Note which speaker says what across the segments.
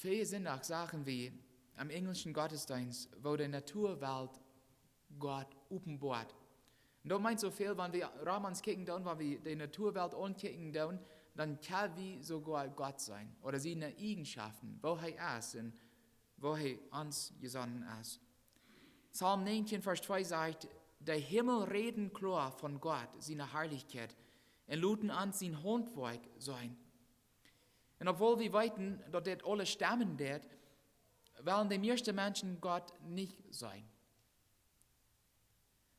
Speaker 1: viele sind auch Sachen wie am englischen Gottesdienst, wo die Naturwelt Gott offenbart. Und da meint so viel, wenn wir Ramans kicken down, wenn wir die Naturwelt ankicken down, dann kann wir sogar Gott sein. Oder seine Eigenschaften, wo er ist und wo er uns gesonnen ist. Psalm 19, Vers 2 sagt, der Himmel reden klar von Gott, seiner Herrlichkeit, und luten an sein Handwerk sein. Und obwohl wir weiten, dass das alles stammen wird, wollen die meisten Menschen Gott nicht sein.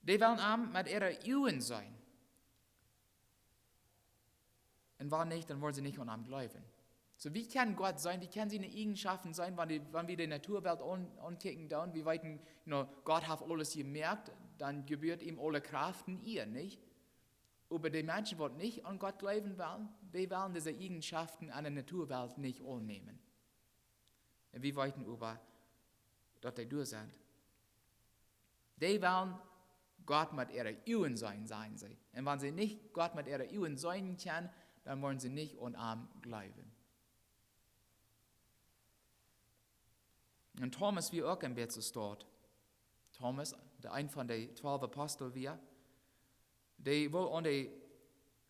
Speaker 1: Die wollen am mit ihrer Augen sein. Und wenn nicht, dann wollen sie nicht an ihm glauben. So wie kann Gott sein, wie kann seine Eigenschaften sein, wenn wir die Naturwelt ankicken, wie weit, Gott hat alles gemerkt, dann gebührt ihm alle Kraften ihr, nicht? Aber die Menschen, die nicht an Gott glauben wollen, die wollen diese Eigenschaften an der Naturwelt nicht annehmen. Und wir weiten über, dass die durch sind. Die wollen Gott mit ihrer Augen sein sie. Und wenn sie nicht Gott mit ihrer Augen sein können, dann wollen sie nicht an ihm glauben. Und Thomas, wie auch ein bisschen dort. Thomas, der ein von den 12 Aposteln war, der will an die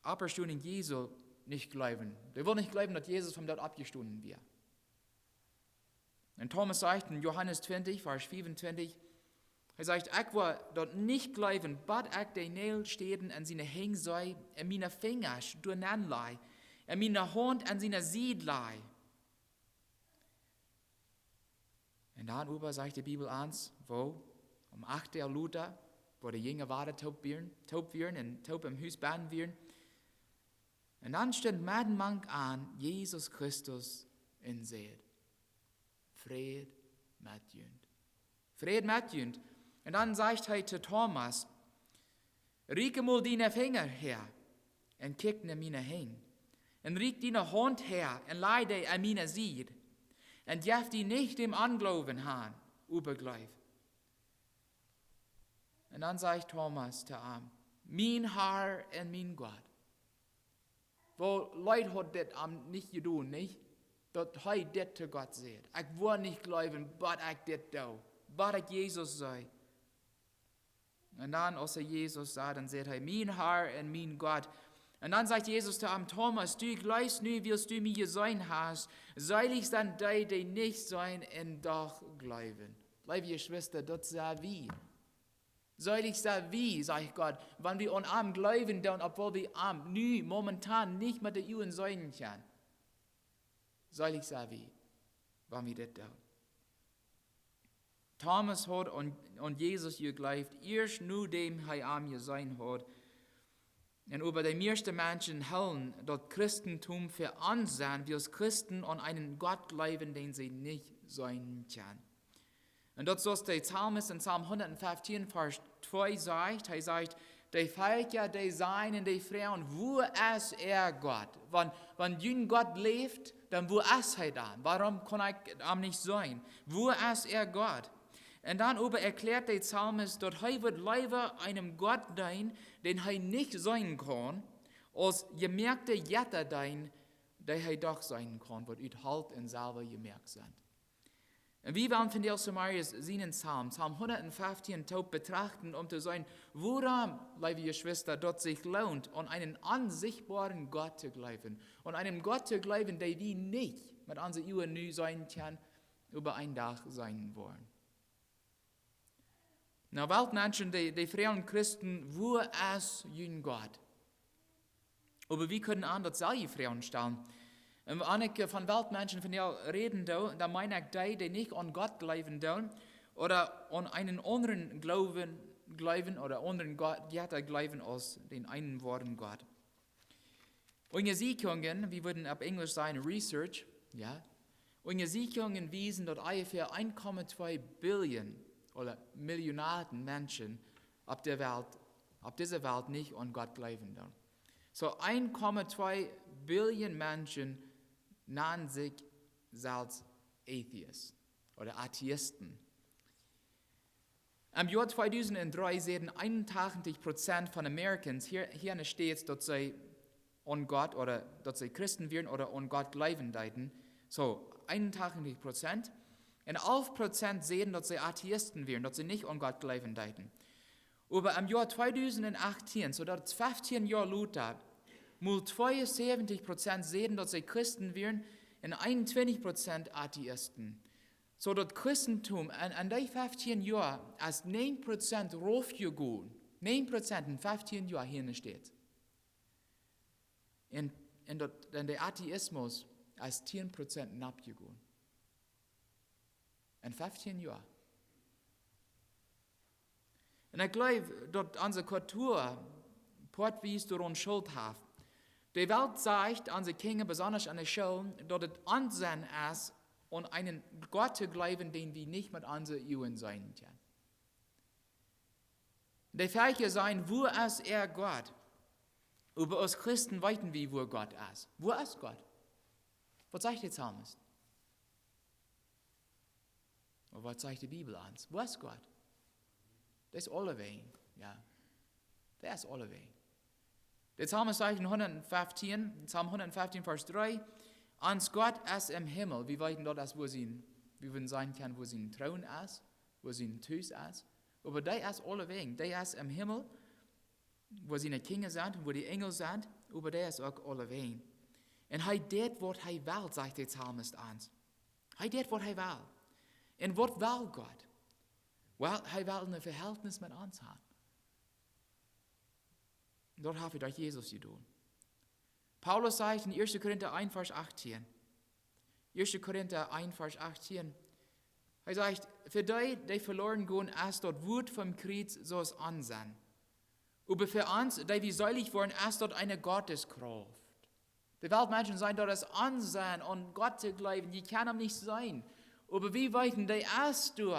Speaker 1: Auferstehung Jesu nicht glauben. Der will nicht glauben, dass Jesus von dort abgestanden wird. Und Thomas sagt in Johannes 20, Vers 25, er sagt, ich will dort nicht glauben, but ich die Nägel stehen an seine Hänge sei, an meine Finger durcheinander lei, an meine Hand an seine Seite lei. Und dann sagt die Bibel eins, wo um 8 Uhr Luther, wo die Jünger waren, taub werden und taub im Haus baden werden. Und dann steht Mann an, Jesus Christus in Seed. Fried mit Jünd. Fried mit Jünd. Und dann sagt er zu Thomas, rieke mal deine Finger her und kick in meine Hänge. Und riek deine Hand her und leide an meine Seed. Und darf die nicht dem Anglauben haben, übergleich. Und dann sagt Thomas zu ihm, mein Herr und mein Gott. Wo Leute hat das nicht getan, nicht? Dass er das zu Gott sagt. Ich will nicht glauben, aber ich das da. Aber ich Jesus sei. Und dann, als er Jesus sah, dann sagt er, mein Herr und mein Gott. Und dann sagt Jesus zu ihm, Thomas, du glaubst nicht, wirst du mir sein hast, seilig sind die nicht sein und doch glauben. Liebe Geschwister, das sei wie. Seilig sei wie, sagt Gott, wenn wir an ihm glauben, dann, obwohl wir momentan nicht mit der Augen sein können. Seilig sei wie, wenn wir das tun. Thomas hat an Jesus geglaubt, erst nur dem er am gesehen hat. Und über die meisten Menschen halten das Christentum für ansehen, wie es Christen an einen Gott glauben, den sie nicht sein können. Und das, was der Psalmist in Psalm 115, Vers 2 sagt, er sagt, die Völker, die seien, die Frauen, wo ist Gott? Wenn jün Gott lebt, dann wo ist dann? Warum kann ich nicht sein? Wo ist Gott? Und dann erklärt der Psalmist, dass er wird lieber einem Gott dienen, den er nicht sein kann, als gemerkte Jätter dienen, der er doch sein kann, wird halt und selber gemerkt sind. Und wir wollen von der Sumarius seinen Psalm 115 taub betrachten, um zu sagen, woran, liebe Geschwister, dort sich lohnt, an einen unsichtbaren Gott zu glauben, an einen Gott zu glauben, der wir nicht mit unseren Augen nie sein kann, über ein Dach sein wollen. Na, Weltmenschen, die freien Christen, wo ist jün Gott? Aber wir können anders solche Frauen stellen. Und wenn ich von Weltmenschen von der reden, dann meine ich die nicht an Gott glauben, oder an einen anderen glauben oder anderen Gott glauben als den einen wahren Gott. Untersuchungen, wir würden auf Englisch sagen Research, ja, Untersuchungen wiesen, dass ungefähr 1,2 Billionen oder Milliarden Menschen auf dieser Welt nicht an Gott glauben. So 1,2 Billionen Menschen nennen sich selbst Atheists oder Atheisten. Im Jahr 2003 sehen 81% von Americans hier in den States, dass sie an Gott oder dass sie Christen werden oder an Gott glauben. So 81%. Und 11% sehen, dass sie Atheisten wären, dass sie nicht an Gott glauben deuten. Aber im Jahr 2018, so dass 15 Jahre Luther, mal 72% sehen, dass sie Christen wären und 21% Atheisten. So dass Christentum an den 15 Jahren als 9% raufgegangen, 9% in 15 Jahren hier steht. Und der Atheismus als 10% abgegangen. In 15 Jahren. Und ich glaube, dass unsere Kultur portwies daran Schuld hat. Die Welt sagt, unsere Kinder, besonders an der Schule, dass es Ansehen ist, und einen Gott zu glauben, den wir nicht mit unseren Augen sein können. Die Frage sein, wo ist Gott? Aber als Christen wissen wir, wo Gott ist. Wo ist Gott? Was sagt der Psalmist? Und was sagt die Bibel uns? Wo ist Gott? Das ist alle Wegen. Ja. Das ist alle Wegen. Der Psalmist sagt in Psalm 115, Vers 3, ans Gott ist im Himmel. Wir wissen dort, wo wir sein können, wo sein Thron ist, wo sein Tüß ist. Aber der ist alle Wegen. Der ist im Himmel, wo seine Kinder sind und wo die Engel sind, aber der ist auch alle Wegen. Und er tut, was er will, sagt der Psalmist uns. Er tut, was er will. Und was will Gott? Well, er will ein Verhältnis mit uns haben. Dort habe ich durch Jesus getan. Paulus sagt in 1. Korinther 1, Vers 18. 1. Korinther 1, Vers 18. Er sagt, für die verloren gehen, ist dort Wut vom Krieg so es ansehen. Aber für uns, die wir selig wurden, ist dort eine Gotteskraft. Die Weltmenschen sagen dort das Ansehen und Gott zu glauben, die kann ihm nicht sein. Aber wie weiten, die ist du.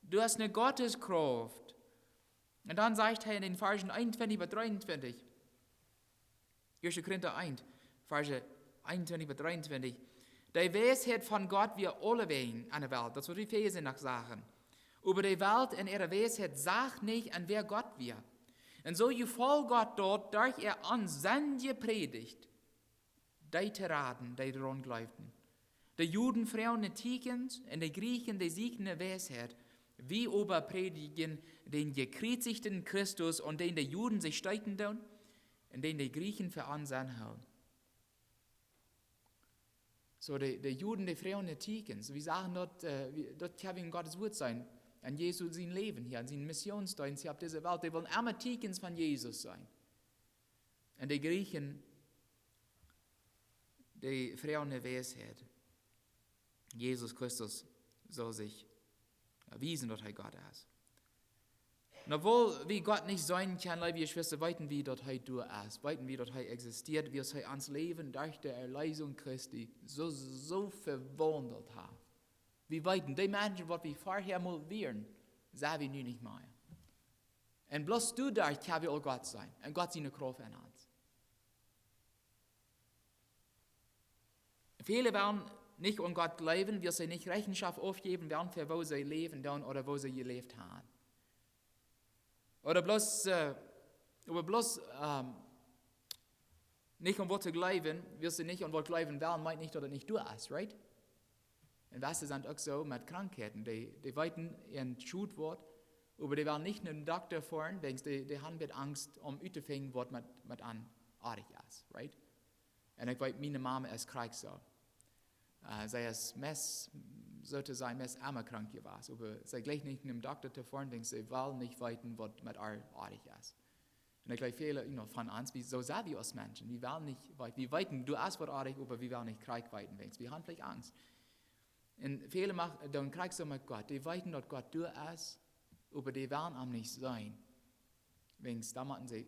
Speaker 1: Du hast eine Gotteskraft. Und dann sagt er in den Versen 21 bis 23, 1. Korinther 1, Verse 21 bis 23, die Weisheit von Gott wir alle wegen an der Welt, das wird die Verse nach sagen. Aber die Welt in ihrer Weisheit sagt nicht, an wer Gott wir. Und so gefällt Gott dort, durch uns seine Predigt, die zu raten, die daran glaubten. Die Juden frauen die Tikens und die Griechen die siegende Weisheit, wie aber predigen den gekreuzigten Christus und den die Juden sich steiten tun und den die Griechen für Ansehen haben. So die Juden, die frauen die Tikens, wir sagen dort kann in Gottes Wort sein, an Jesus sein Leben hier, an seinen Missionsdienst hier auf dieser Welt, die wollen immer Tikens von Jesus sein. Und die Griechen, die frauen die Weisheit. Jesus Christus soll sich erwiesen, dass er Gott ist. Und obwohl wie Gott nicht sein kann, liebe Geschwister, weiten wir, dass er du ist, weiten wir, dass er existiert, wie es er ans Leben durch die Erlösung Christi so verwandelt hat. Wir weiten, die Menschen, was wir vorher mal wären, sagen wir nun nicht mehr. Und bloß du da kann wir auch Gott sein, und Gott seine Kraft in uns. Viele werden nicht an Gott glauben, wir sie nicht Rechenschaft aufgeben werden, für wo sie leben dann oder wo sie gelebt haben. Oder bloß nicht an Wort zu glauben, wir sie nicht an Wort glauben werden, meint nicht, dass es nicht du ist, right? Und was sind auch so mit Krankheiten, die weiten ihren Schutwort, aber die werden nicht einen Doktor fahren, denn die haben mit Angst, umzufangen, was mit an artig ist, right? Und ich weiß, meine Mama ist krank so. Sei es sollte sein armer krank gewesen, aber sei gleich nicht einem Doktor zu fahren, denn sie wollen nicht weiten, was mit artig ist. Und ich glaube, viele von uns, so sind wir als Menschen, wir wollen nicht weiten, wir weiten, du hast was artig, aber wir wollen nicht krank weiten, wir haben vielleicht Angst. Und viele machen dann krank so mit Gott, die weiten, dass Gott du ist, aber die wollen am nicht sein. Wegen da machen sie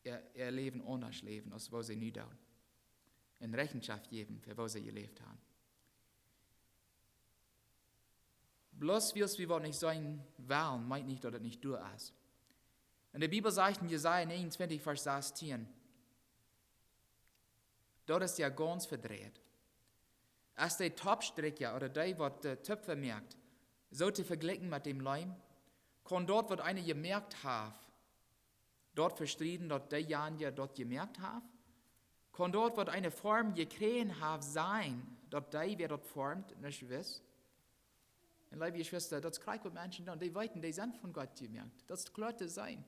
Speaker 1: ihr Leben anders leben, als was sie nie tun. In Rechenschaft geben, für was sie gelebt haben. Bloß wirst wir nicht sein wollen, meint nicht, dass das nicht du ist. Und die Bibel sagt in Jesaja 29, Vers 16, dort ist ja ganz verdreht. Als der Topstricker oder der, was der Töpfer merkt, sollte vergleichen mit dem Leim, kann dort, was einer gemerkt hat, dort verstriden, dass der ja dort gemerkt hat, kann dort, was eine Form gekriegt hat, sein, dass die, wer dort formt, nicht wissen. Und liebe Geschwister, das kriegt mit Menschen dann, die weiten, die sind von Gott gemerkt. Das könnte sein.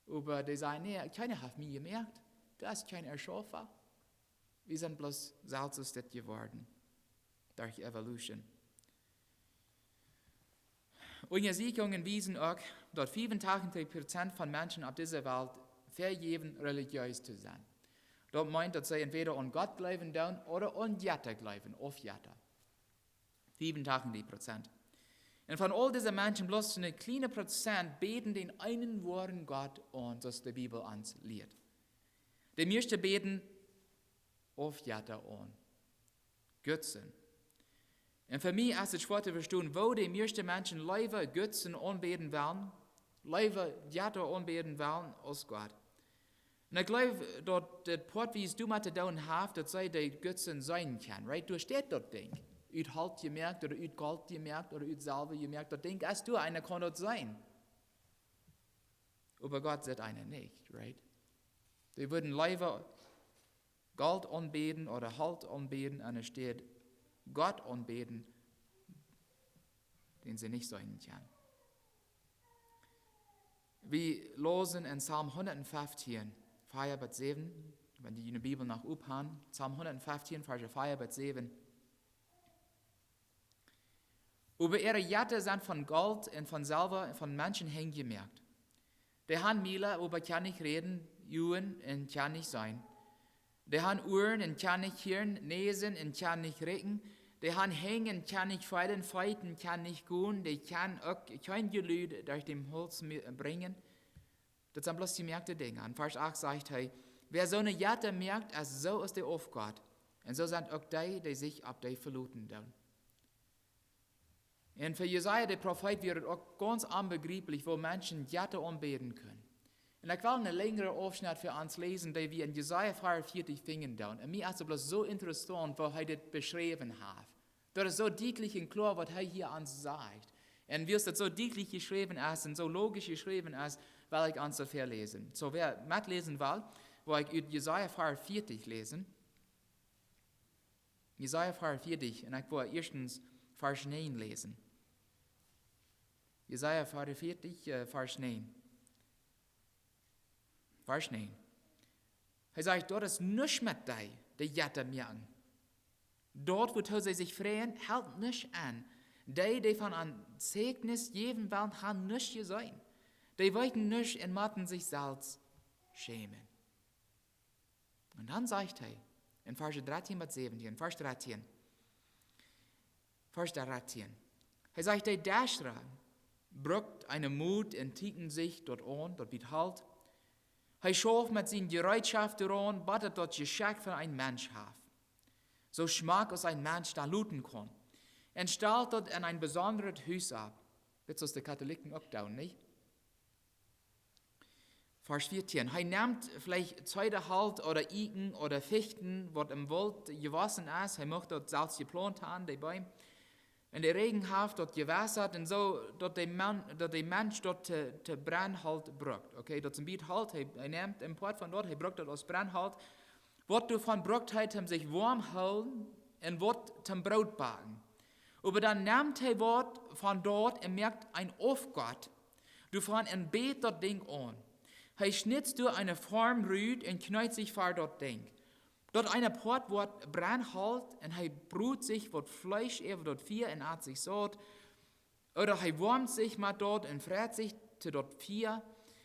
Speaker 1: Aber die sagen, nee, keiner hat mich gemerkt. Das ist kein Erschaffer. Wir sind bloß Salzes geworden. Durch Evolution. Untersuchungen wiesen auch, dass 85% von Menschen auf dieser Welt vergeben, religiös zu sein. Das meint, dass sie entweder an Gott glauben oder an Götter glauben, auf Götter. 85%. Und von all diesen Menschen bloß eine kleine Prozent beten den einen wahren Gott an, das die Bibel uns lehrt. Die meisten beten auf Götter an. Götzen. Und für mich ist es schwer zu verstehen, wo die meisten Menschen lieber Götzen anbeten wollen, lieber Götter anbeten wollen als Gott. Und ich glaube, dass das Port, wie es du mit der hast, dass sie die Götzen sein kann. Right? Du steht dort Ding. Ut Halt gemerkt oder ut Gold gemerkt oder ut Salbe gemerkt. Das Ding, als du einer kann dort sein. Aber Gott sagt einer nicht. Right? Die würden lieber Gold anbeten oder Halt anbeten, und es steht Gott anbeten, den sie nicht sein kann. Wir lesen in Psalm 115, 4 bis 7, wenn die in der Bibel nach uphan, Psalm 115, Vers 4 bis 7. Über ihre Jatte sind von Gold und von Silber von Menschen hingemerkt. Die haben Miele, aber kann nicht reden, Jungen und kann nicht sein. Die haben Ohren und kann nicht hören, Nesen und kann nicht riechen. Die haben Hängen und kann nicht feiten, kann nicht gehen. Die kann auch kein Gelüt durch den Holz bringen. Das sind bloß die merkte Dinge. In Vers 8 sagt er, wer so eine Jatte merkt, als so ist der auf Gott. Und so sind auch die sich ab die verluten tun. Und für Jesaja, der Prophet, wird es auch ganz unbegreiflich, wo Menschen Jatte anbeten können. Und ich will eine längere Aufschnitt für uns lesen, die wir in Jesaja 44 finden. Und mir ist es bloß so interessant, wo er das beschrieben hat. Das ist so deutlich und klar, was er hier uns sagt. Und wie es das so deutlich geschrieben ist und so logisch geschrieben ist, will ich uns dafür lesen. So, wer mitlesen will, wo ich Jesaja 44 lesen. Jesaja 44, und ich will erstens Vers 9 lesen. Jesaja 44, Vers 9. Vers 9. Er sagt, dort ist nichts mit dir, die Jatte merken. Dort, wo sie sich freuen, hält nichts an. Die von an Segnis geben wollen, haben nichts gesehen. Die wollten nicht und machten sich selbst schämen. Und dann sagt er, in Vers 13 bis 17, Vers 13. Er sagt, die Däschra brückt eine Mut und tieten sich dort an, dort wird Halt. Er schuf mit seinen Gerätschaften an, battet dort Geschenk von einem Mensch hat. So schmack als ein Mensch da looten kann. Und stellt dort in ein besonderes Haus ab. Das ist die Katholiken auch da, nicht? Vers 14. Er nimmt vielleicht zweite Halt oder Iken oder Fichten, was im Wald gewachsen ist. Er möchte dort selbst geplant haben, die Bäume. Und der Regen hat dort gewässert und so, dass der Mensch dort zu Brennhalt braucht. Okay, dort zum Biet halt, er nimmt den Port von dort, er braucht dort aus Brennhalt. Was du von braucht, um sich warm halten und was zum Brot backen. Aber dann nimmt er was von dort und merkt ein Aufgott. Du von ein Bet dort Ding an. Er schnitzt du eine Form rüht und knallt sich vor dort Ding. Dort eine Port wird Brennhalt und er brut sich wird Fleisch über dort 4 und hat sich so. Oder er wärmt sich mal dort und fährt sich zu dort 4.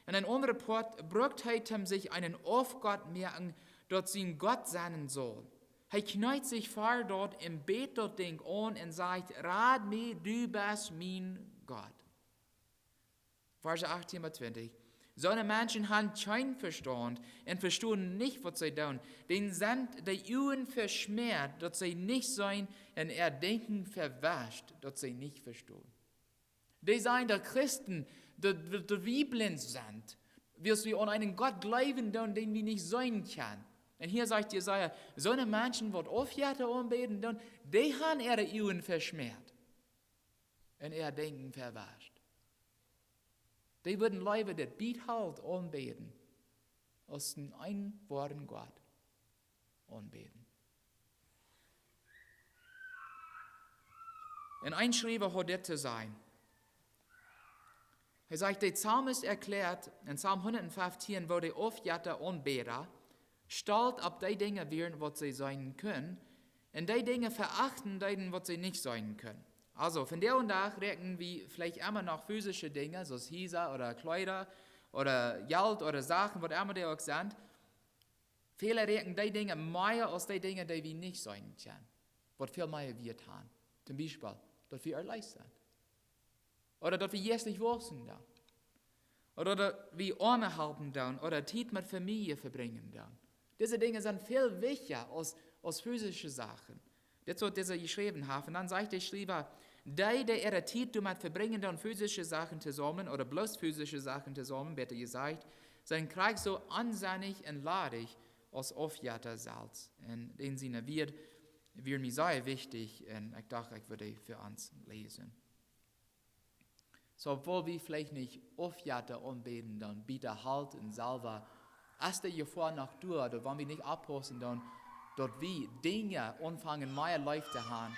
Speaker 1: Und ein anderer Port brückt er sich einen Aufgott merken, dort sein Gott sein soll. Er knallt sich vor dort im Bet dort Ding an und sagt, rat mir, du bist mein Gott. Vers 18 bis 20. So eine Menschen haben keinen Verstand und verstehen nicht, was sie tun. Den sind die Augen verschmiert, dass sie nicht sein und ihr Denken verwäscht, dass sie nicht verstehen. Die sind die Christen, die wie blind sind, wie sie an einen Gott glauben, den wir nicht sein können. Und hier sagt Jesaja, so eine Menschen, die aufhören anbeten, die haben ihre Augen verschmiert und ihr Denken verwäscht. Die würden lieber das Biet halt anbeten, als den einen wahren Gott anbeten. Und ein Schreiber hat das zu sein. Er sagt, der Psalmist erklärt in Psalm 115, wo die aufjatte Anbeter stolz auf die Dinge werden, was sie sein können, und die Dinge verachten, die, was sie nicht sein können. Also von der und nach reden wir vielleicht immer noch physische Dinge, so Häuser oder Kleider oder Geld oder Sachen, was immer die auch sind. Viele reden die Dinge mehr als die Dinge, die wir nicht sein können. Was viel mehr wir tun. Zum Beispiel, dass wir allein sind. Oder dass wir jährlich wachsen dann. Oder dass wir Arme helfen dann. Oder Zeit mit Familie verbringen dann. Diese Dinge sind viel wichtiger als physische Sachen. Das wird dieser geschrieben haben. Dann sagt der Schreiber, die ihre Zeit damit verbringen, dann physische Sachen zusammen, oder bloß physische Sachen zusammen, besser gesagt, sein Krieg so ansinnig und ladig als aufjatter Salz. In dem Sinne wird mir sehr wichtig, und ich dachte, ich würde für uns lesen. So, obwohl wir vielleicht nicht aufjatter anbeten, dann bitte Halt und Salva, erst hier vor nach durch, oder wenn wir nicht abpassen, dann dort wir Dinge anfangen, mehr Leif zu haben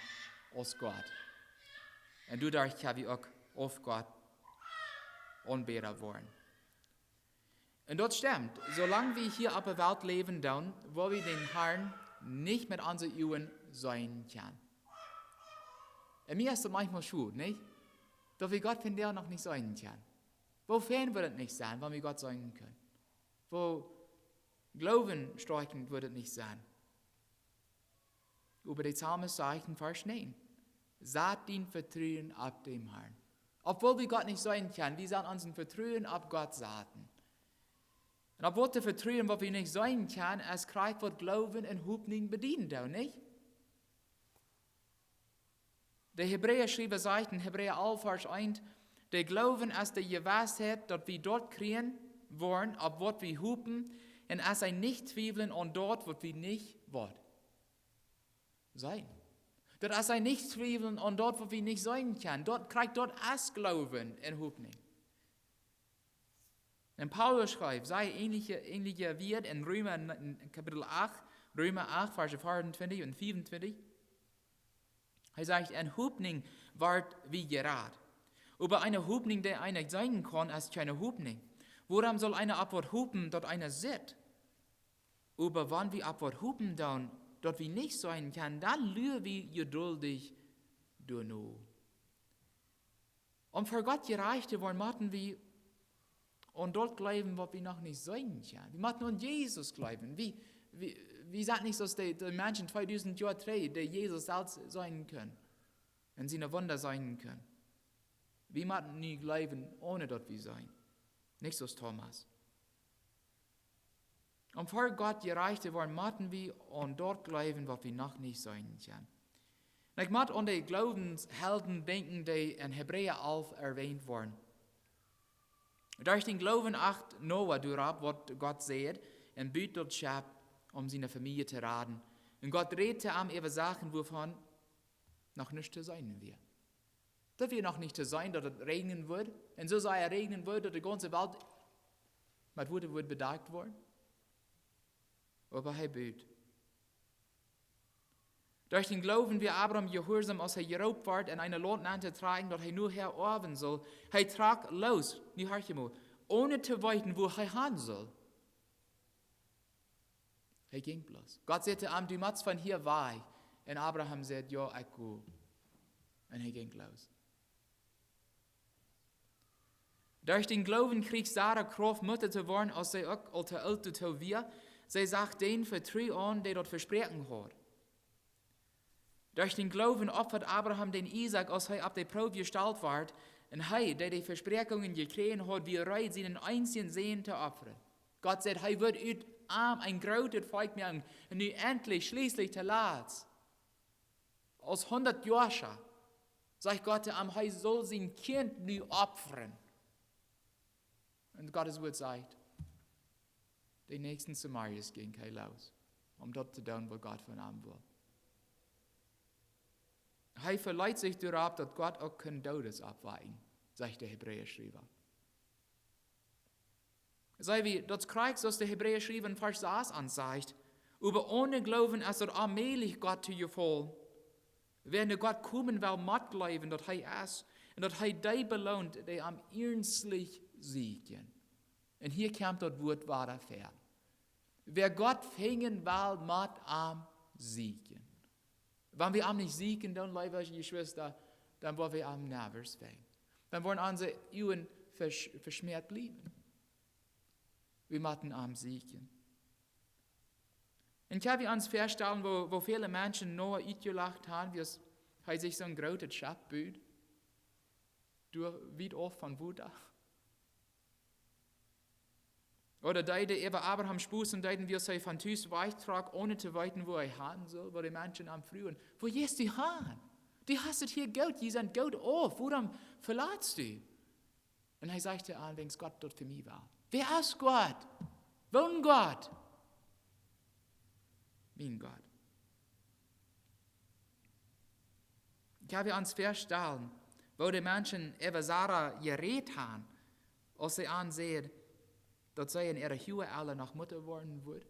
Speaker 1: als Gott. Und dadurch kann wir auch auf Gott anbeten wollen. Und das stimmt. Solange wir hier auf der Welt leben, dann, wo wir den Herrn nicht mit unseren Augen sein können. Und mir ist das manchmal schuld, nicht? Dass wir Gott von der noch nicht sein können. Wofern wird es nicht sein, wenn wir Gott sein können? Wo Glauben streichen wird es nicht sein. Über die Psalmist sagt in Vers 9, saat den Vertrauen ab dem Herrn. Obwohl wir Gott nicht sein können, wir sollen unseren Vertrauen ab Gott saaten. Und obwohl der Vertrauen, was wir nicht sein können, es kriegt wird Glauben und Hoffnung bedient, auch nicht? Der Hebräer-Schreiber sagt in Hebräer 11, Vers 1, der Glauben ist der Gewissheit, dass wir dort kriegen wollen, auf was wir hoffen, und es ein nicht zweifeln an dort, was wir nicht wollen. Sein. Das ist ein nicht zweifeln an dort, wo wir nicht sein können. Dort kriegt dort erst Glauben und Hoffnung. Und Paulus schreibt, sei ähnlicher wird in Römer in Kapitel 8, Römer 8, Verse 24 und 25. Er sagt, eine Hoffnung wird wie Gerät. Aber eine Hoffnung, die einer sein kann, ist keine Hoffnung. Woran soll einer abwärts hoffen, dort einer sitzt? Aber wenn wir abwärts hoffen, dann dort wir nicht sein können, dann lügen wir geduldig durch. Und für Gott gereicht wollen, machen wir und dort glauben, was wir noch nicht sein können. Wir machen an Jesus glauben. Wir sagen nicht, dass die Menschen 2000 Jahre drehen, die Jesus selbst sein können und seine Wunder sein können. Wir machen nie glauben, ohne dort wir sein. Nicht so Thomas. Und vor Gott gereicht worden, machen wir und dort glauben, was wir noch nicht sein können. Und ich möchte an die Glaubenshelden denken, die in Hebräer 11 erwähnt wurden. Durch den Glauben acht Noah durab, was Gott sagt, und bietet Schab, um seine Familie zu raten. Und Gott redete ihm über Sachen, wovon noch nicht zu sein wird. Das wird noch nicht zu sein, dass es regnen wird. Und so sei er regnen wird, dass die ganze Welt mit Wunder wird bedeckt worden. Aber er böt. Durch den Glauben, wie Abraham gehorsam, als er geraubt wird, in eine Land anzutragen, das er nur ererben soll. Er trag los, nie hör je mal, ohne zu wissen, wo er hin soll. Er ging bloß. Gott sagte ihm, du musst von hier weg. Und Abraham sagte, ja, ich gehe. Und er ging los. Durch den Glauben kriegt Sarah Kraft, Mutter zu werden, als sie auch alte Alte zu wir. Sie sagt den Vertrauen an, der dort versprechen hat. Durch den Glauben opfert Abraham den Isaac, als er auf die Probe gestellt wird, und er, der die Versprechungen gekriegt hat, wie bereit, seinen einzigen Sohn zu opfern. Gott sagt, er wird ut ein großes Volk machen, und nu endlich, schließlich zu Lads. Als 100 Jahre, sagt Gott ihm, er soll sein Kind nu opfern. Und Gottes Wort sagt, die nächsten Samarias gehen kein los, um dort zu tun, was Gott von ihm will. Er verleiht sich darauf, dass Gott auch kein Todes abweichen, sagt der Hebräer-Schreiber. Sei wie, das Kreuz, das der Hebräer-Schreiber in Vers 6 ansagt, aber ohne Glauben ist es allmählich Gott zu gefallen. Wenn der Gott kommen will, matt bleiben, dass er ist, und dass er die belohnt, die am ernstlich siegen. Und hier kommt das Wort wahrer Pferd. Wer Gott fängen will, matt am siegen. Wenn wir am nicht siegen, dann, liebe Geschwister, dann wollen wir am nervös werden. Dann wollen unsere Augen verschmiert bleiben. Wir machen am siegen. Und kann wir uns vorstellen, wo viele Menschen noch ausgelacht haben, wie es sich so ein großes Schaf büht, wie oft von Wunder. Oder die über Abraham spußen, die wir sich von Tüß weichtrag, ohne zu weiten, wo er haben soll, wo die Menschen am Frühen, wo jest die haben? Die hast hier Geld, die sind Geld auf, woran verlässt du? Und er sagte allerdings, Gott dort für mich war. Wer ist Gott? Wohn Gott? Mein Gott. Kann wir uns vorstellen, wo die Menschen über Sarah geredet haben, als sie ansehen, dass sie in ihrer Höhe alle noch Mutter worden wird.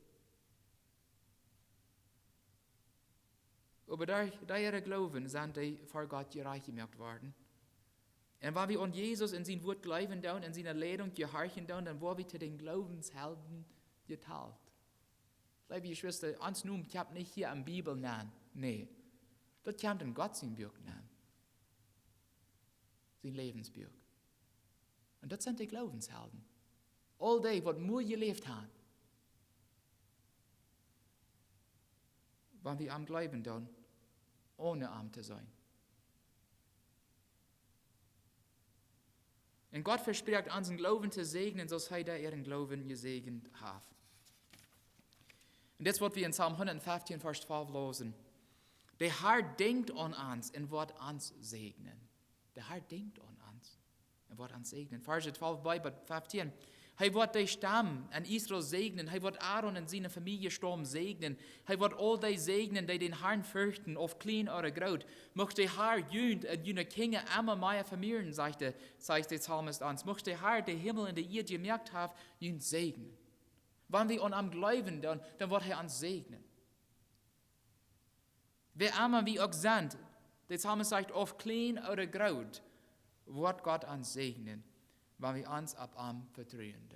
Speaker 1: Aber durch ihre Glauben sind die vor Gott gerecht gemacht worden. Und wenn wir an Jesus in sein Wort glauben, in seiner Leitung gehorchen, dann wollen wir zu den Glaubenshelden geteilt. Liebe Geschwister, uns nun, ich habe nicht hier am Bibel nennen. Nee, das kommt in Gott sein Buch nennen. Sein Lebensbuch. Und das sind die Glaubenshelden. All die, die nur gelebt haben. Wenn wir am Glauben dann, ohne arm zu sein. Und Gott verspricht, unseren Glauben zu segnen, so sei er ihren Glauben gesegnet hat. Und das, was wir in Psalm 115, Vers 12 losen. Der Herr denkt an uns und wird uns segnen. Der Herr denkt an uns und wird uns segnen. Vers 12 bei 15. Er wird die Stamm an Israel segnen. Er wird Aaron und seine Familie Stamm segnen. Er wird all die segnen, die den Herrn fürchten, auf klein oder groß. Möchte der Herr jünd und jene Kinge immer mehr vermehren, sagt der Psalmist uns. Möchte der Herr den Himmel und die Erde gemerkt haben, jünd segnen. Wenn wir an ihm glauben, dann wird er uns segnen. Wer immer wie auch sind, der Psalmist sagt, auf klein oder groß, wird Gott uns segnen, wenn wir uns ab ihm vertrauen.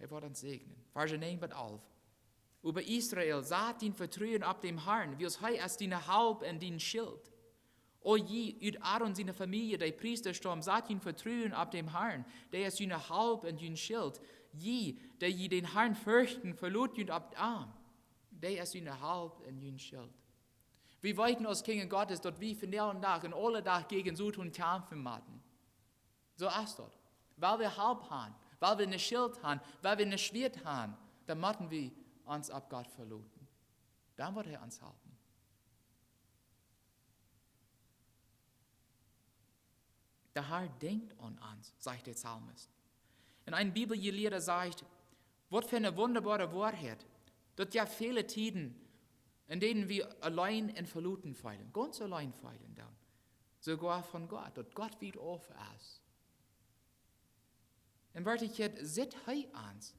Speaker 1: Er wird uns segnen. Vers 9 bis 11. Über Israel sagt ihn Vertrauen ab dem Herrn, wie es heißt, als deine Halb und dein Schild. O je, ut Aaron seine Familie, der Priestersturm, sagt ihn Vertrauen ab dem Herrn, der ist deine Halb und dein Schild. Je, der je den Herrn fürchten, verlot ihn ab Arm, der ist deine Halb und dein Schild. Wir weiten aus Kinder Gottes, dort wie von der und Tag und alle Tag gegen so tun kämpfen machen. So ist das. Weil wir Halb haben, weil wir eine Schild haben, weil wir eine Schwert haben, dann müssen wir uns ab Gott verloten. Dann wird er uns helfen. Der Herr denkt an uns, sagt der Psalmist. In einem Bibellehrer sagt, was für eine wunderbare Wahrheit, dass ja viele Tiden, in denen wir allein in Verluten feilen, ganz allein feilen dann, sogar von Gott, dass Gott wieder auf ist. In Wirklichkeit sieht er uns.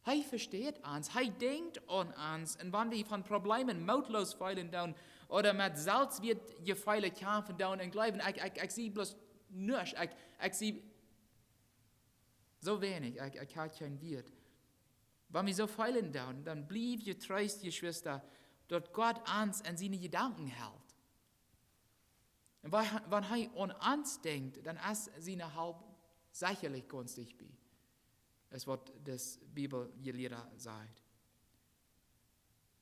Speaker 1: Er versteht uns, er denkt an uns, und wenn wir von Problemen mautlos feilen dann, oder mit Salz wird gefeilt kämpfen dann und glauben, ich sehe bloß nichts, ich sehe so wenig, ich habe kein Wert. Wenn wir so feilen dann blieb ihr treust, ihr Schwester, dass Gott uns an seine Gedanken hält. Und wenn er an uns denkt, dann ist seine Halb sicherlich günstig bei. Das was das Bibellehrer sagt.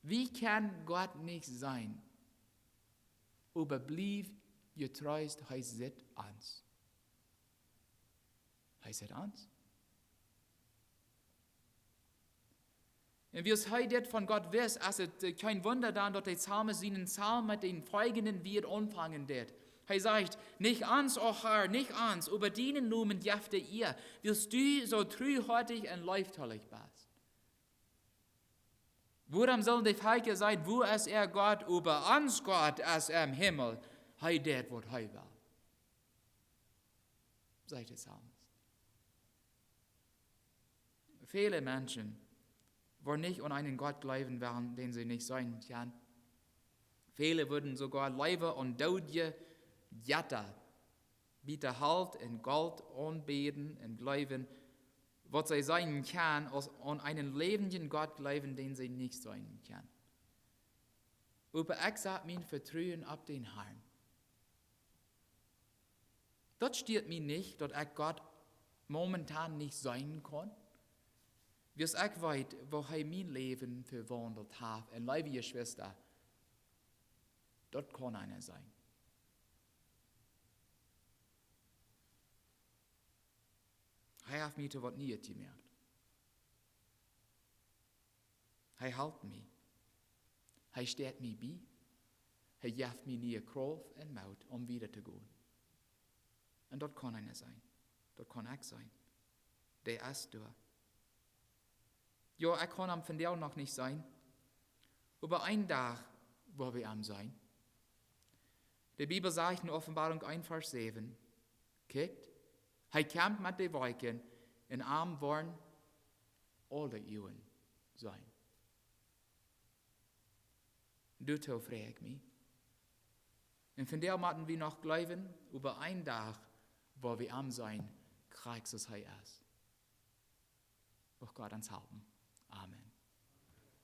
Speaker 1: Wie kann Gott nicht sein? Aber blieb ihr treust, er sieht uns. Er sieht uns. Und wie es heute von Gott weiß, ist es kein Wunder dann, dass der Psalmist seinen Psalm mit den folgenden Wort anfangen wird. Er sagt, nicht ans, o Herr, nicht ans, über dienen Numen jafte ihr, willst du so treuhärtig und leufterlich bist. Worum sollen die Völker sein, wo ist Gott, über uns Gott ist im Himmel, er det, was er will. Sagt der Psalmist. Viele Menschen wollen nicht an einen Gott glauben werden, den sie nicht sein können. Viele würden sogar Leiber und Daudje jatta, bieten Halt in Gold anbeten und glauben, was sie sein kann, als an einen lebenden Gott glauben, den sie nicht sein kann. Aber ich sage mein Vertrauen auf den Herrn. Das steht mir nicht, dass ich Gott momentan nicht sein kann. Wie es ich weiß, wo er mein Leben verwandelt hat, und liebe Schwester, das kann einer sein. Er hat mich zu was nie gemerkt. Er hält mich. Er steht mir bei. Er gibt mir nie Kraft und Mut, um wieder zu gehen. Und das kann einer sein. Das kann ich sein. Der ist da. Ja, ich kann am von der noch nicht sein. Aber ein Tag, wo wir am sein. Die Bibel sagt in Offenbarung 1, Vers 7, kijkt, hij kämpft mit den Wolken, in arm worden alle Eeuwen sein. Dazu frage ich mich. Und von der müssen wir noch glauben, über einen Tag, wo wir am sein, kriegt es er ist. Doch Gott uns helfen. Amen.